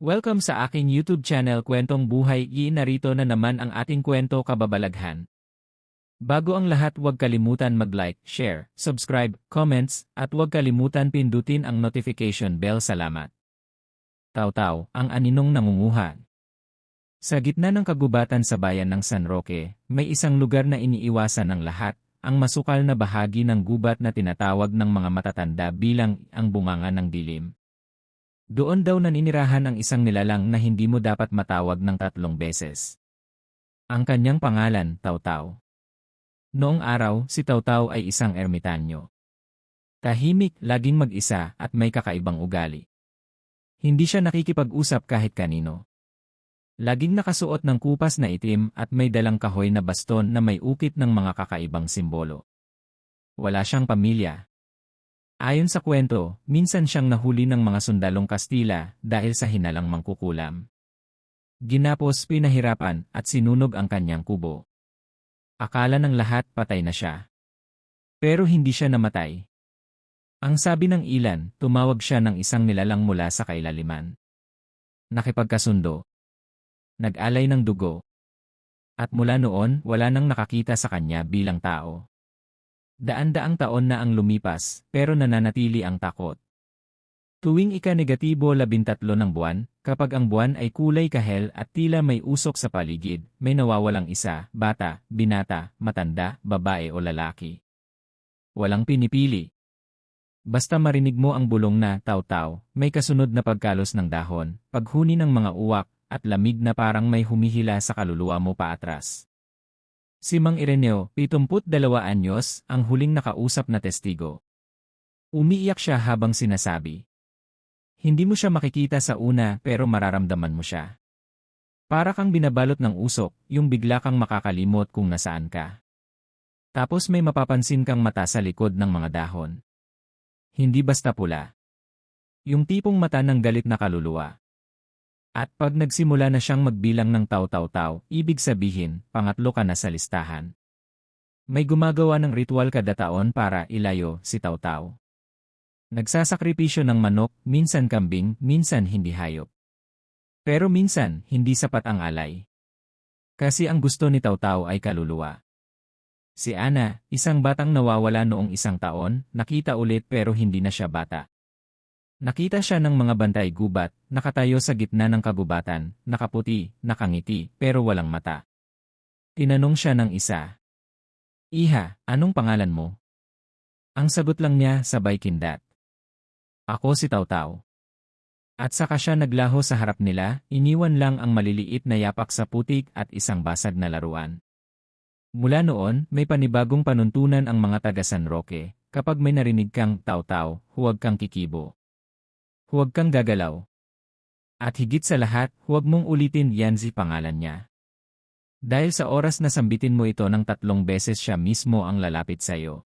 Welcome sa aking YouTube channel Kwentong Buhay. Narito na naman ang ating kwento kababalaghan. Bago ang lahat, huwag kalimutan mag-like, share, subscribe, comments, at huwag kalimutan pindutin ang notification bell. Salamat. Taw-taw, ang aninong nangunguha. Sa gitna ng kagubatan sa bayan ng San Roque, may isang lugar na iniiwasan ng lahat, ang masukal na bahagi ng gubat na tinatawag ng mga matatanda bilang ang bunganga ng dilim. Doon daw naninirahan ang isang nilalang na hindi mo dapat matawag ng 3 beses. Ang kanyang pangalan, Taw-taw. Noong araw, si Taw-taw ay isang ermitanyo. Tahimik, laging mag-isa, at may kakaibang ugali. Hindi siya nakikipag-usap kahit kanino. Laging nakasuot ng kupas na itim at may dalang kahoy na baston na may ukit ng mga kakaibang simbolo. Wala siyang pamilya. Ayon sa kwento, minsan siyang nahuli ng mga sundalong Kastila dahil sa hinalang mangkukulam. Ginapos, pinahirapan, at sinunog ang kanyang kubo. Akala ng lahat patay na siya. Pero hindi siya namatay. Ang sabi ng ilan, tumawag siya ng isang nilalang mula sa kailaliman. Nakipagkasundo. Nag-alay ng dugo. At mula noon, wala nang nakakita sa kanya bilang tao. Daan-daang taon na ang lumipas, pero nananatili ang takot. Tuwing ika-negatibo 13 ng buwan, kapag ang buwan ay kulay kahel at tila may usok sa paligid, may nawawalang isa, bata, binata, matanda, babae o lalaki. Walang pinipili. Basta marinig mo ang bulong na taw-taw, may kasunod na pagkalos ng dahon, paghuni ng mga uwak, at lamig na parang may humihila sa kaluluwa mo paatras. Si Mang Ireneo, 72 anyos, ang huling nakausap na testigo. Umiiyak siya habang sinasabi. Hindi mo siya makikita sa una pero mararamdaman mo siya. Para kang binabalot ng usok, yung bigla kang makakalimot kung nasaan ka. Tapos may mapapansin kang mata sa likod ng mga dahon. Hindi basta pula. Yung tipong mata ng galit na kaluluwa. At pag nagsimula na siyang magbilang ng taw-taw-taw, ibig sabihin, pangatlo ka na sa listahan. May gumagawa ng ritual kada taon para ilayo si taw-taw. Nagsasakripisyo ng manok, minsan kambing, minsan hindi hayop. Pero minsan, hindi sapat ang alay. Kasi ang gusto ni taw-taw ay kaluluwa. Si Ana, isang batang nawawala noong 1 taon, nakita ulit pero hindi na siya bata. Nakita siya ng mga bantay gubat, nakatayo sa gitna ng kagubatan, nakaputi, nakangiti, pero walang mata. Tinanong siya ng isa. Iha, anong pangalan mo? Ang sagot lang niya sabay kindat. Ako si Taw-taw. At saka siya naglaho sa harap nila, iniwan lang ang maliliit na yapak sa putik at isang basag na laruan. Mula noon, may panibagong panuntunan ang mga taga San Roque, kapag may narinig kang Taw-taw, huwag kang kikibo. Huwag kang gagalaw. At higit sa lahat, huwag mong ulitin yan si pangalan niya. Dahil sa oras na sambitin mo ito ng 3 beses siya mismo ang lalapit sa iyo.